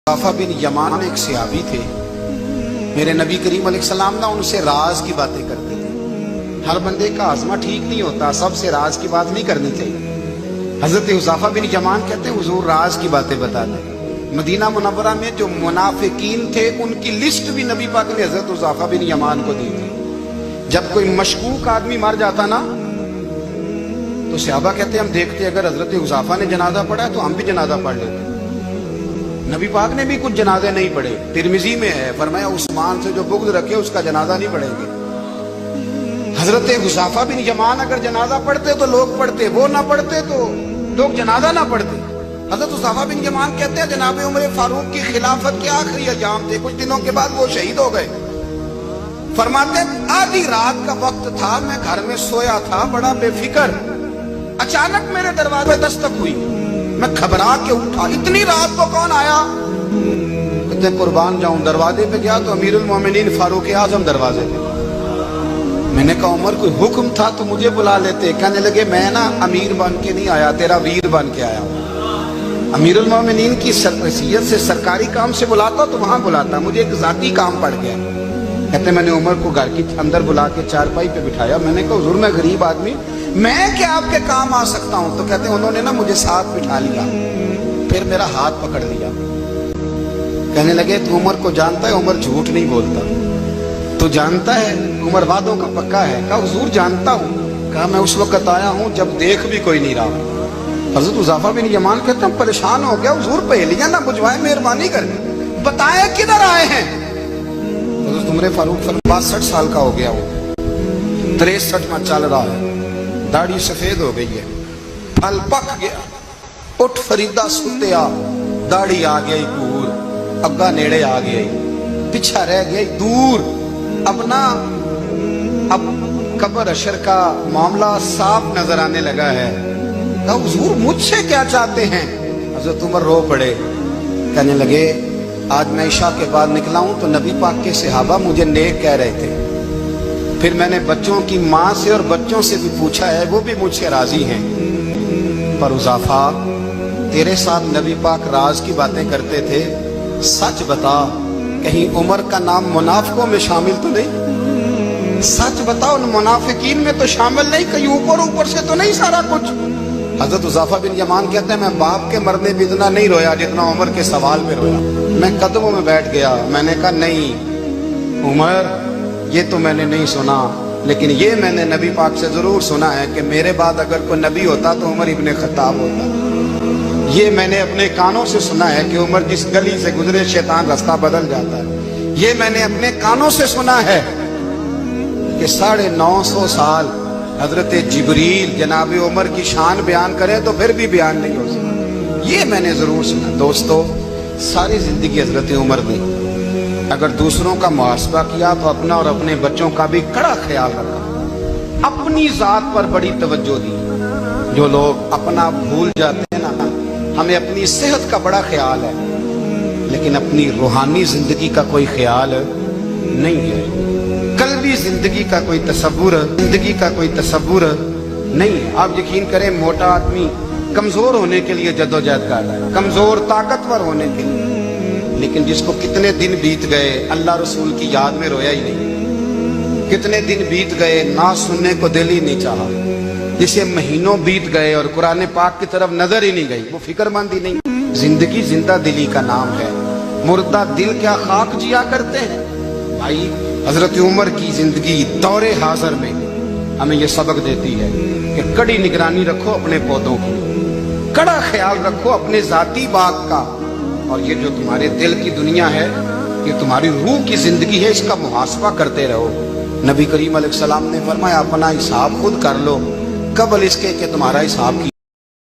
हुज़ैफ़ा बिन यमान एक सहाबी थे। मेरे नबी करीम अलैहिस्सलाम ना उनसे राज की बातें करते थे। हर बंदे का आज़मा ठीक नहीं होता, सबसे राज की बात नहीं करनी चाहिए। हजरत हुज़ैफ़ा बिन यमान कहते हैं हुजूर राज की बातें बताते। मदीना मुनव्वरा में जो मुनाफिकीन थे उनकी लिस्ट भी नबी पाक ने हजरत हुज़ैफ़ा बिन यमान को दी थी। जब कोई मशकूक आदमी मर जाता ना तो सहाबा कहते हम देखते अगर हजरत हुज़ैफ़ा ने जनाजा पढ़ा है तो हम भी जनाजा पढ़ लेते। नबी पाक ने भी कुछ जनाजे नहीं पढ़े। तिरमिजी में है, फरमाया उस्मान से जो बुग़्ज़ रखे उसका जनाजा नहीं पढ़ेंगे। हजरत हुज़ैफ़ा बिन यमान अगर जनाजा पढ़ते तो लोग पढ़ते, वो ना पढ़ते तो लोग जनाजा ना पढ़ते। हजरत हुज़ैफ़ा बिन यमान कहते हैं जनाब उमर फारूक की खिलाफत के आखिरी अयाम थे, कुछ दिनों के बाद वो शहीद हो गए। फरमाते आधी रात का वक्त था, मैं घर में सोया था बड़ा बेफिक्र, अचानक मेरे दरवाजे पे दस्तक हुई, मैं घबरा के उठा, इतनी रात को कौन आया? कहते कुर्बान जाऊं, दरवाजे पे गया तो अमीरुल मोमिनीन फारूक आजम दरवाजे पे। मैंने कहा उमर कोई हुक्म था तो मुझे बुला लेते। कहने लगे मैं ना अमीर बन के नहीं आया, तेरा वीर बन के आया हूं। अमीरुल मोमिनीन की हैसियत से सरकारी काम से बुलाता तो वहां बुलाता, मुझे एक जाती काम पड़ गया। कहते मैंने उमर को घर की अंदर बुला के चारपाई पे बिठाया। मैंने कहा हुजूर मैं गरीब आदमी, मैं क्या आपके काम आ सकता हूं? तो कहते उन्होंने ना मुझे साथ बिठा लिया, फिर मेरा हाथ पकड़ लिया। कहने लगे तू उमर को जानता है? उमर झूठ नहीं बोलता। तू जानता है उमर वादों का पक्का है? कहा हुजूर जानता हूं। कहा मैं उस वक्त आया हूं जब देख भी कोई नहीं रहा। हजरत हुज़ैफ़ा बिन यमान कहते हम परेशान हो गया, हुजूर पहेलियां ना बुझवाए, मेहरबानी करके बताए किधर आए हैं। हजरत उमर फारूक 62 साल का हो गया, वो 63 में चल रहा है, दाढ़ी सफेद हो गई है, फल पक गया। उठ फरीदा सुतिया, दाढ़ी आ गई दूर, अग्गा नेड़े आ गई, पीछा रह गई दूर। अब ना अब कब्र अशर का मामला साफ नजर आने लगा है। कहा हुजूर मुझसे क्या चाहते हैं? हजरत उमर रो पड़े। कहने लगे आज मैं इशा के बाद निकला हूं तो नबी पाक के सहाबा मुझे नेक कह रहे थे, फिर मैंने बच्चों की माँ से और बच्चों से भी पूछा है, वो भी मुझसे राजी हैं। पर हुज़ैफ़ा तेरे साथ नबी पाक राज की बातें करते थे, सच बता कहीं उमर का नाम मुनाफिकों में शामिल तो नहीं? सच बता उन मुनाफिकीन में तो शामिल नहीं, कहीं ऊपर ऊपर से तो नहीं सारा कुछ? हजरत हुज़ैफ़ा बिन यमान कहते हैं मैं बाप के मरने भी इतना नहीं रोया जितना उमर के सवाल में रोया। मैं कदमों में बैठ गया, मैंने कहा नहीं उमर ये तो मैंने नहीं सुना, लेकिन ये मैंने नबी पाक से जरूर सुना है कि मेरे बाद अगर कोई नबी होता तो उमर इब्ने खत्ताब होता। ये मैंने अपने कानों से सुना है कि उमर जिस गली से गुजरे शैतान रास्ता बदल जाता है। ये मैंने अपने कानों से सुना है कि 950 साल हजरत जिब्रील जनाब उमर की शान बयान करें तो फिर भी बयान नहीं हो सकता। ये मैंने जरूर सुना। दोस्तों सारी जिंदगी हजरत उमर ने अगर दूसरों का मुहासबा किया तो अपना और अपने बच्चों का भी कड़ा ख्याल रखा, अपनी जात पर बड़ी तवज्जो दी। जो लोग अपना भूल जाते हैं ना, हमें अपनी सेहत का बड़ा ख्याल है लेकिन अपनी रूहानी जिंदगी का कोई ख्याल नहीं है, कल्बी जिंदगी का कोई तसव्वुर नहीं है। आप यकीन करें मोटा आदमी कमजोर होने के लिए जद्दोजहद कर रहा है, कमजोर ताकतवर होने के लिए, लेकिन जिसको कितने दिन बीत गए अल्लाह रसूल की याद में रोया ही नहीं, कितने दिन बीत गए ना सुनने को दिल ही नहीं चाहा, जिसे महीनों बीत गए और कुरान पाक की तरफ नजर ही नहीं गई, वो फिक्रमंद ही नहीं। जिंदगी जिंदा दिली का नाम है, मुर्दा दिल क्या खाक जिया करते हैं। भाई हजरत उमर की जिंदगी दौरे हाजिर में हमें यह सबक देती है कि कड़ी निगरानी रखो अपने पौधों की, कड़ा ख्याल रखो अपने जाती बाग का, और ये जो तुम्हारे दिल की दुनिया है, ये तुम्हारी रूह की जिंदगी है, इसका मुहासबा करते रहो। नबी करीम अलैहिस्सलाम ने फरमाया अपना हिसाब खुद कर लो कबल इसके कि तुम्हारा हिसाब